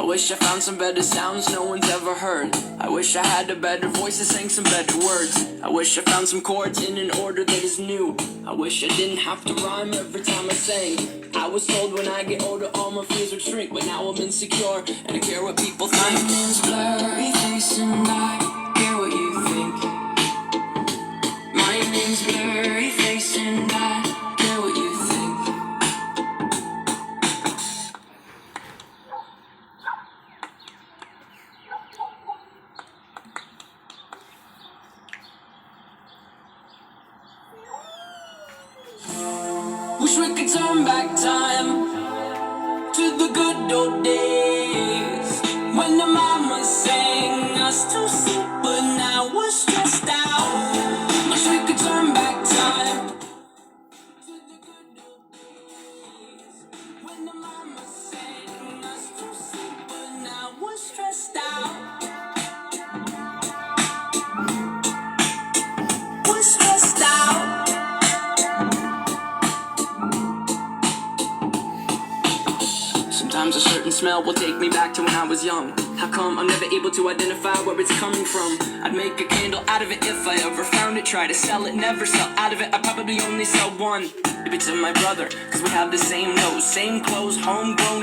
wish I found some better sounds no one's ever heard. I wish I had a better voice that sang some better words. I wish I found some chords in an order that is new. I wish I didn't have to rhyme every time I sang. I was told when I get older all my fears would shrink, but now I'm insecure and I care what people think. My name's blurry face and I care what you think. My name's blurry face and I care what you think. Wish we could turn back time to the good old days when the mama sang us to sleep, but now we're stressed out. Wish we could turn back time to the good old days when the mama sang us to sleep, but now we're stressed out. We're stressed out. Sometimes a certain smell will take me back to when I was young. How come I'm never able to identify where it's coming from? I'd make a candle out of it if I ever found it. Try to sell it, never sell out of it. I probably only sell one. Maybe to my brother, cause we have the same nose, same clothes, homegrown.